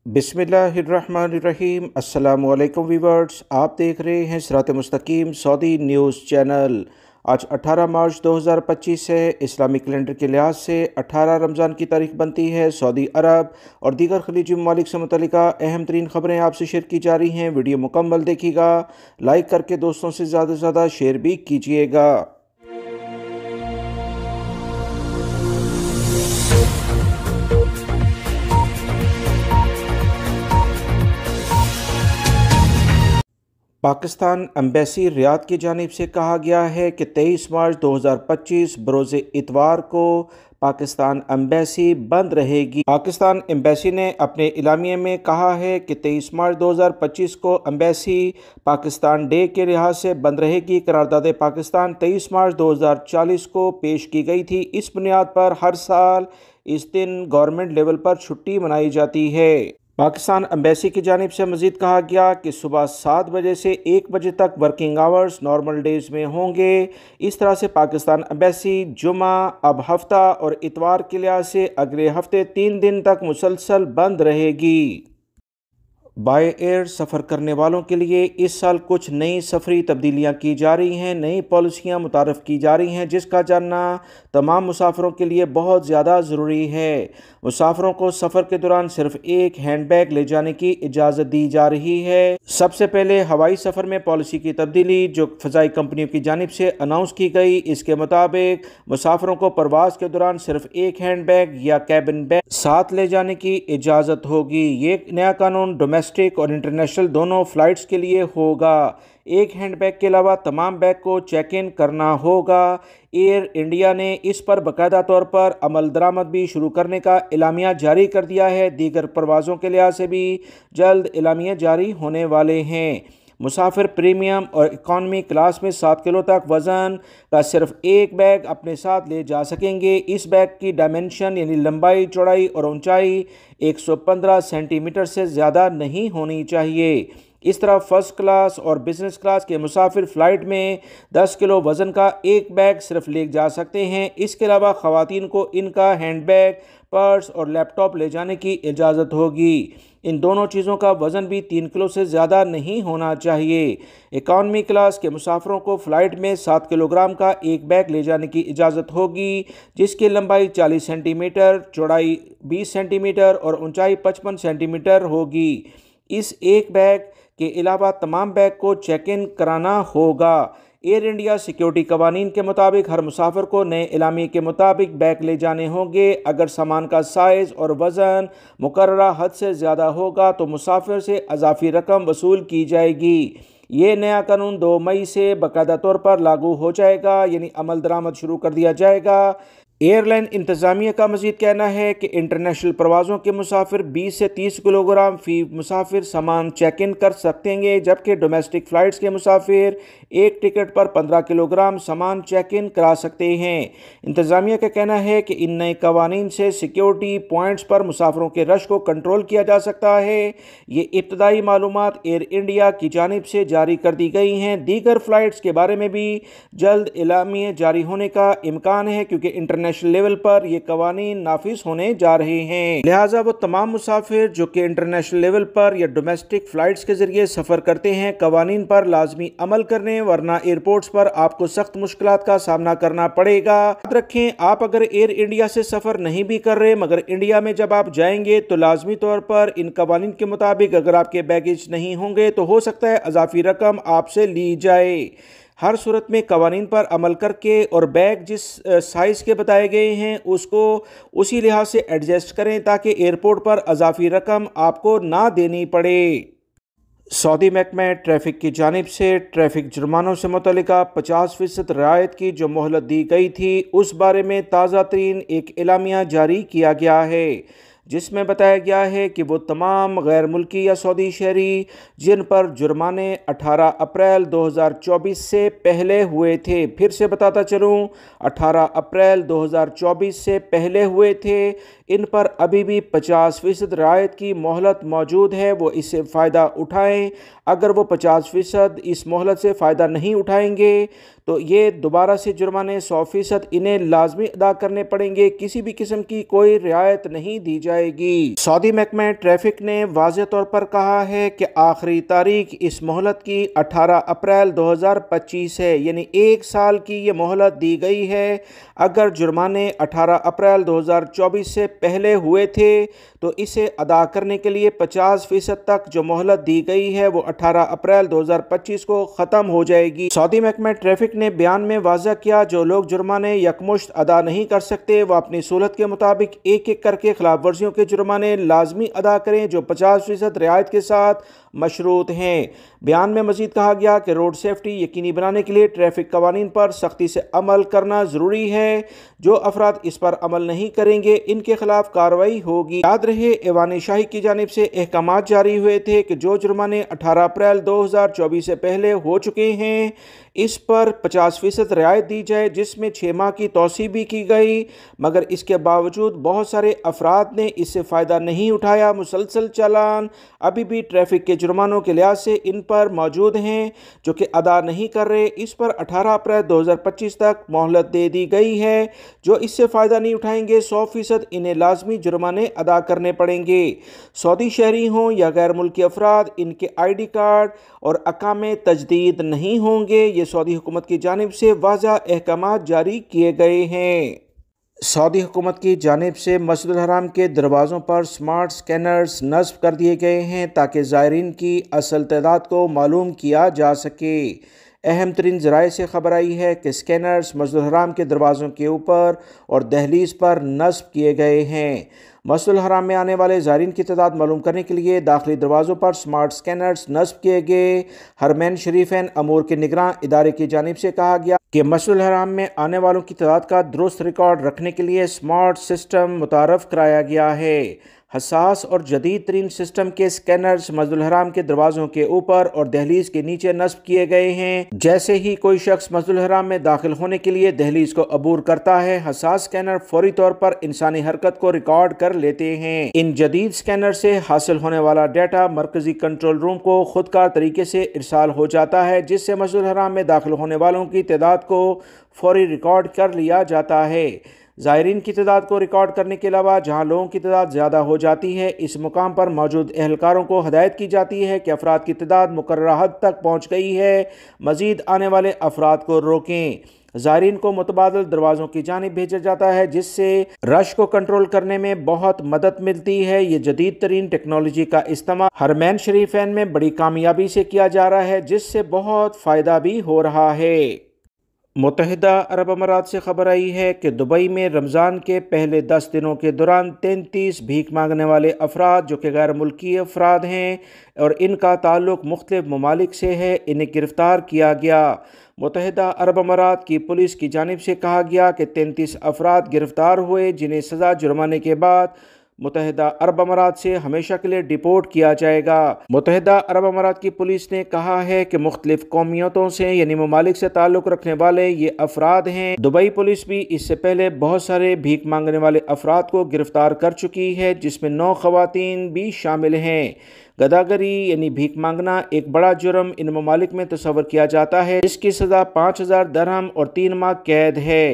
बिस्मिल्लाहिर्रहमानिर्रहीम। अस्सलामुअलैकुम वीवर्स, आप देख रहे हैं सिरात मुस्तकीम सऊदी न्यूज़ चैनल। आज 18 मार्च 2025 है। इस्लामी कैलेंडर के लिहाज से 18 रमज़ान की तारीख बनती है। सऊदी अरब और दीगर खलीजी ममालिक से मुतल्लिका अहम तरीन ख़बरें आपसे शेयर की जा रही हैं। वीडियो मुकम्मल देखिएगा, लाइक करके दोस्तों से ज़्यादा शेयर भी कीजिएगा। पाकिस्तान एम्बेसी रियाद की जानिब से कहा गया है कि 23 मार्च 2025 बरोज़ इतवार को पाकिस्तान एम्बेसी बंद रहेगी। पाकिस्तान एम्बेसी ने अपने इलामिये में कहा है कि 23 मार्च 2025 को एम्बेसी पाकिस्तान डे के लिहाज से बंद रहेगी। करारदाद पाकिस्तान 23 मार्च 2040 को पेश की गई थी। इस बुनियाद पर हर साल इस दिन गवर्नमेंट लेवल पर छुट्टी मनाई जाती है। पाकिस्तान एम्बेसी की जानिब से मज़ीद कहा गया कि सुबह 7 बजे से 1 बजे तक वर्किंग आवर्स नॉर्मल डेज़ में होंगे। इस तरह से पाकिस्तान एम्बेसी जुमा, अब हफ्ता और इतवार के लिहाज से अगले हफ्ते 3 दिन तक मुसलसल बंद रहेगी। बाय एयर सफ़र करने वालों के लिए इस साल कुछ नई सफरी तब्दीलियां की जा रही हैं, नई पॉलिसियां मुतारफ़ की जा रही हैं, जिसका जानना तमाम मुसाफिरों के लिए बहुत ज़्यादा ज़रूरी है। मुसाफिरों को सफ़र के दौरान सिर्फ एक हैंड बैग ले जाने की इजाज़त दी जा रही है। सबसे पहले हवाई सफ़र में पॉलिसी की तब्दीली जो फ़ज़ाई कंपनियों की जानिब से अनाउंस की गई, इसके मुताबिक मुसाफिरों को परवाज़ के दौरान सिर्फ एक हैंड बैग या कैबिन बैग साथ ले जाने की इजाज़त होगी। ये नया कानून डोमेस्टिक और इंटरनेशनल दोनों फ़्लाइट्स के लिए होगा। एक हैंड बैग के अलावा तमाम बैग को चेक इन करना होगा। एयर इंडिया ने इस पर बाकायदा तौर पर अमल दरामद भी शुरू करने का एलामिया जारी कर दिया है। दीगर परवाज़ों के लिहाज से भी जल्द एलामिया जारी होने वाले हैं। मुसाफिर प्रीमियम और इकॉनमी क्लास में 7 किलो तक वज़न का सिर्फ एक बैग अपने साथ ले जा सकेंगे। इस बैग की डायमेंशन यानी लंबाई, चौड़ाई और ऊंचाई 115 सेंटीमीटर से ज़्यादा नहीं होनी चाहिए। इस तरह फ़र्स्ट क्लास और बिज़नेस क्लास के मुसाफिर फ़्लाइट में 10 किलो वज़न का एक बैग सिर्फ ले जा सकते हैं। इसके अलावा ख़वातीन को इनका हैंड बैग, पर्स और लैपटॉप ले जाने की इजाज़त होगी। इन दोनों चीज़ों का वज़न भी 3 किलो से ज़्यादा नहीं होना चाहिए। इकॉनमी क्लास के मुसाफिरों को फ़्लाइट में 7 किलोग्राम का एक बैग ले जाने की इजाज़त होगी, जिसकी लंबाई 40 सेंटीमीटर, चौड़ाई 20 सेंटीमीटर और ऊंचाई 55 सेंटीमीटर होगी। इस एक बैग के अलावा तमाम बैग को चेक इन कराना होगा। एयर इंडिया सिक्योरिटी कवानीन के मुताबिक हर मुसाफिर को नए एलामी के मुताबिक बैग ले जाने होंगे। अगर सामान का साइज़ और वज़न मुकर्ररा हद से ज़्यादा होगा तो मुसाफिर से अज़ाफ़ी रकम वसूल की जाएगी। ये नया कानून 2 मई से बाकायदा तौर पर लागू हो जाएगा, यानी अमल दरामद शुरू कर दिया जाएगा। एयरलाइन इंतज़ामिया का मज़ीद कहना है कि इंटरनेशनल प्रवाज़ों के मुसाफिर 20 से 30 किलोग्राम फ़ी मुसाफिर सामान चेक इन कर सकेंगे, जबकि डोमेस्टिक फ़्लाइट्स के मुसाफिर एक टिकट पर 15 किलोग्राम सामान चेक इन करा सकते हैं। इंतज़ामिया का कहना है कि इन नए कवानीन से सिक्योरिटी पॉइंट्स पर मुसाफिरों के रश को कंट्रोल किया जा सकता है। ये इब्तदाई मालूमात एयर इंडिया की जानिब से जारी कर दी गई हैं। दीगर फ़्लाइट्स के बारे में भी जल्द एलामिया जारी होने का इम्कान है, क्योंकि इंटरनेशनल लेवल पर ये कवानीन नाफिज होने जा रहे हैं। लिहाजा वो तमाम मुसाफिर जो कि इंटरनेशनल लेवल पर या डोमेस्टिक फ़्लाइट्स के ज़रिए सफ़र करते हैं, कवानीन पर लाजमी अमल करने, वरना एयरपोर्ट्स पर आपको सख्त मुश्किलात का सामना करना पड़ेगा। याद रखें, आप अगर एयर इंडिया से सफ़र नहीं भी कर रहे मगर इंडिया में जब आप जाएंगे तो लाजमी तौर पर इन कवानीन के मुताबिक अगर आपके बैगेज नहीं होंगे तो हो सकता है अज़ाफ़ी रकम आपसे ली जाए। हर सूरत में कवानीन पर अमल करके और बैग जिस साइज़ के बताए गए हैं उसको उसी लिहाज से एडजस्ट करें ताकि एयरपोर्ट पर अज़ाफ़ी रकम आपको ना देनी पड़े। सऊदी महकमा ट्रैफ़िक की जानिब से ट्रैफ़िक जुर्मानों से मुतल्लिका 50% रियायत की जो मोहलत दी गई थी, उस बारे में ताज़ा तरीन एक एलामिया जारी किया गया है, जिसमें बताया गया है कि वो तमाम गैर मुल्की या सऊदी शहरी जिन पर जुर्माने 18 अप्रैल 2024 से पहले हुए थे, फिर से बताता चलूँ 18 अप्रैल 2024 से पहले हुए थे, इन पर अभी भी 50% रियायत की मोहलत मौजूद है, वो इससे फ़ायदा उठाएं। अगर वो 50% इस मोहलत से फ़ायदा नहीं उठाएंगे तो ये दोबारा से जुर्माने 100% इन्हें लाजमी अदा करने पड़ेंगे। किसी भी किस्म की कोई रियायत नहीं दी जाएगी। सऊदी महकमा ट्रैफिक ने वाज़ेह तौर पर कहा है कि आखिरी तारीख इस मोहलत की 18 अप्रैल 2025 है, यानी 1 साल की ये मोहलत दी गई है। अगर जुर्माने 18 अप्रैल 2024 से पहले हुए थे तो इसे अदा करने के लिए 50% तक जो मोहलत दी गई है वो 18 अप्रैल 2025 को ख़त्म हो जाएगी। सऊदी महकमा ट्रैफिक ने बयान में वाज़ा किया, जो लोग जुर्माने यकमुश्त अदा नहीं कर सकते वह अपनी सहूलत के मुताबिक एक एक करके खिलाफ वर्जियों के जुर्माने लाजमी अदा करें, जो 50% रियायत के साथ मशरूत हैं। बयान में मजीद कहा गया कि रोड सेफ्टी यकीनी बनाने के लिए ट्रैफिक कवानीन पर सख्ती से अमल करना ज़रूरी है। जो अफराद इस पर अमल नहीं करेंगे इनके खिलाफ कार्रवाई होगी। याद रहे, ऐवान शाही की जानिब से अहकामात जारी हुए थे कि जो जुर्माने 18 अप्रैल 2024 से पहले हो चुके हैं इस पर 50% रियायत दी जाए, जिसमें 6 माह की तौसी भी की गई, मगर इसके बावजूद बहुत सारे अफराद ने इससे फ़ायदा नहीं उठाया। मुसलसल चालान अभी भी ट्रैफिक के जुर्मानों के लिहाज से इन पर मौजूद हैं जो कि अदा नहीं कर रहे। इस पर 18 अप्रैल 2025 तक मोहलत दे दी गई है। जो इससे फ़ायदा नहीं उठाएंगे 100% इन्हें लाजमी जुर्माने अदा करने पड़ेंगे। सऊदी शहरी हों या गैर मुल्की अफराद, इनके ID कार्ड और अकामे तजदीद नहीं होंगे। ये सऊदी हुकूमत की जानिब से वाज़ह अहकामात जारी किए गए हैं। सऊदी हुकूमत की जानिब से मस्जिदुल हराम के दरवाज़ों पर स्मार्ट स्कैनर्स नस्ब कर दिए गए हैं ताकि ज़ायरीन की असल तादाद को मालूम किया जा सके। अहम तरीन ज़राए से खबर आई है कि स्कैनर्स मस्जिदुल हराम के दरवाज़ों के ऊपर और दहलीज पर नस्ब किए गए हैं। मस्जिदुल हराम में आने वाले ज़ायरीन की तादाद मालूम करने के लिए दाखिली दरवाज़ों पर स्मार्ट स्कैनर्स नस्ब किए गए। हरमैन शरीफैन अमूर के निगरान इदारे की जानिब से कहा गया कि मस्जिदुल हराम में आने वालों की तादाद का दुरुस्त रिकॉर्ड रखने के लिए स्मार्ट सिस्टम मुतारफ़ कराया गया है। हसास और जदीद तरीन सिस्टम के स्कैनर्स मस्जिदुल हराम के दरवाज़ों के ऊपर और दहलीज के नीचे नस्ब किए गए हैं। जैसे ही कोई शख्स मस्जिदुल हराम में दाखिल होने के लिए दहलीज को अबूर करता है, हसास स्कैनर फौरी तौर पर इंसानी हरकत को रिकॉर्ड कर लेते हैं। इन जदीद स्कैनर से हासिल होने वाला डाटा मरकजी कंट्रोल रूम को खुदकार तरीके से इरसाल हो जाता है, जिससे मस्जिदुल हराम में दाखिल होने वालों की तादाद को फौरी रिकॉर्ड कर लिया जाता है। ज़ायरीन की तादाद को रिकॉर्ड करने के अलावा जहां लोगों की तादाद ज़्यादा हो जाती है, इस मुकाम पर मौजूद एहलकारों को हदायत की जाती है कि अफराद की तादाद मुकर्ररा हद तक पहुँच गई है, मज़ीद आने वाले अफराद को रोकें। ज़ायरीन को मुतबादिल दरवाज़ों की जानिब भेजा जाता है, जिससे रश को कंट्रोल करने में बहुत मदद मिलती है। ये जदीद तरीन टेक्नोलॉजी का इस्तेमाल हरमैन शरीफैन में बड़ी कामयाबी से किया जा रहा है, जिससे बहुत फ़ायदा भी हो रहा है। मुत्तहिदा अरब अमारात से खबर आई है कि दुबई में रमज़ान के पहले 10 दिनों के दौरान 33 भीख मांगने वाले अफराद जो कि गैर मुल्की अफराद हैं और इनका ताल्लुक़ मुख्तलिफ ममालिक से है, इन्हें गिरफ़्तार किया गया। मुत्तहिदा अरब अमारात की पुलिस की जानिब से कहा गया कि 33 अफराद गिरफ़्तार हुए, जिन्हें सज़ा जुर्माने के बाद मुत्तहिदा अरब अमारात से हमेशा के लिए डिपोर्ट किया जाएगा। मुत्तहिदा अरब अमारात की पुलिस ने कहा है कि मुख्तलिफ कौमियतों से यानी ममालिक से ताल्लुक़ रखने वाले ये अफराद हैं। दुबई पुलिस भी इससे पहले बहुत सारे भीख मांगने वाले अफराद को गिरफ्तार कर चुकी है, जिसमें 9 ख़वातीन भी शामिल हैं। गदागरी यानी भीख मांगना एक बड़ा जुर्म इन ममालिक में तस्वर किया जाता है, जिसकी सज़ा 5000 दरहम और 3 माह कैद है।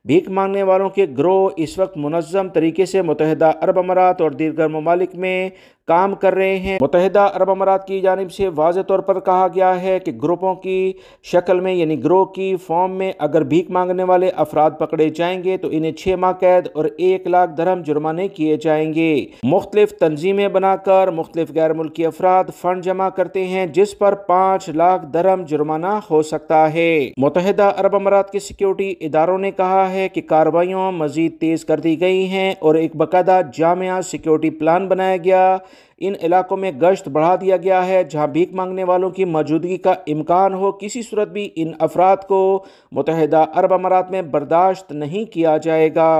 भीख मांगने वालों के गिरोह इस वक्त मुनज़्ज़म तरीके से मुत्तहिदा अरब अमारात और दीगर ममालिक में काम कर रहे हैं। मुत्तहिदा अरब अमारात की जानिब से वाज़ेह तौर पर कहा गया है कि ग्रुपों की शक्ल में यानी ग्रोह की फॉर्म में अगर भीख मांगने वाले अफराद पकड़े जाएंगे तो इन्हें 6 माह कैद और 1 लाख दरहम जुर्माने किए जाएंगे। मुख्तलिफ तंजीमें बनाकर मुख्तलिफ गैर मुल्की अफराद फंड जमा करते हैं, जिस पर 5 लाख दरहम जुर्माना हो सकता है। मुत्तहिदा अरब अमारात के सिक्योरिटी इदारों ने कहा है कि कार्रवाइयाँ मज़ीद तेज़ कर दी गई हैं और एक बाकायदा जामिया सिक्योरिटी प्लान बनाया गया। इन इलाकों में गश्त बढ़ा दिया गया है जहां भीख मांगने वालों की मौजूदगी का इम्कान हो। किसी सूरत भी इन अफराद को मुत्तहिदा अरब अमारात में बर्दाश्त नहीं किया जाएगा।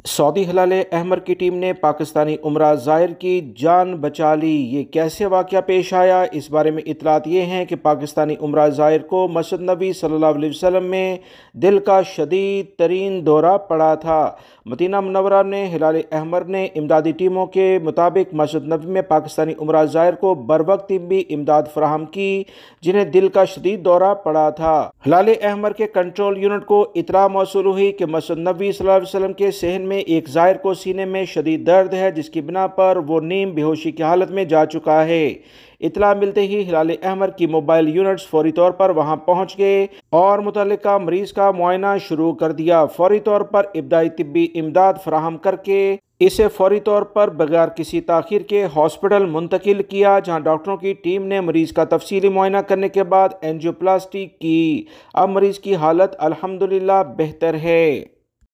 سعودی ہلال احمر کی ٹیم نے پاکستانی عمرہ زائر کی جان بچا لی۔ یہ کیسے واقعہ پیش آیا؟ اس بارے میں اطلاعات یہ ہیں کہ پاکستانی عمرہ زائر کو مسجد نبوی صلی اللہ علیہ وسلم میں دل کا شدید ترین دورہ پڑا تھا۔ مدینہ منورہ نے ہلال احمر نے امدادی ٹیموں کے مطابق مسجد نبوی میں پاکستانی عمرہ زائر کو بروقت طبی امداد فراہم کی، جنہیں دل کا شدید دورہ پڑا تھا۔ ہلال احمر کے کنٹرول یونٹ کو اطلاع موصول ہوئی کہ مسجد نبوی صلی اللہ علیہ وسلم کے صحن میں ایک زائر کو سینے میں شدید درد ہے، جس کی بنا پر وہ نیم بے ہوشی کی حالت میں جا چکا ہے۔ اطلاع ملتے ہی ہلال احمر کی موبائل یونٹس فوری طور پر وہاں پہنچ گئے اور متعلقہ مریض کا معائنہ شروع کر دیا۔ فوری طور پر ابتدائی طبی امداد فراہم کر کے اسے فوری طور پر بغیر کسی تاخیر کے ہاسپٹل منتقل کیا، جہاں ڈاکٹروں کی ٹیم نے مریض کا تفصیلی معائنہ کرنے کے بعد اینجیوپلاسٹی کی۔ اب مریض کی حالت الحمدللہ بہتر ہے۔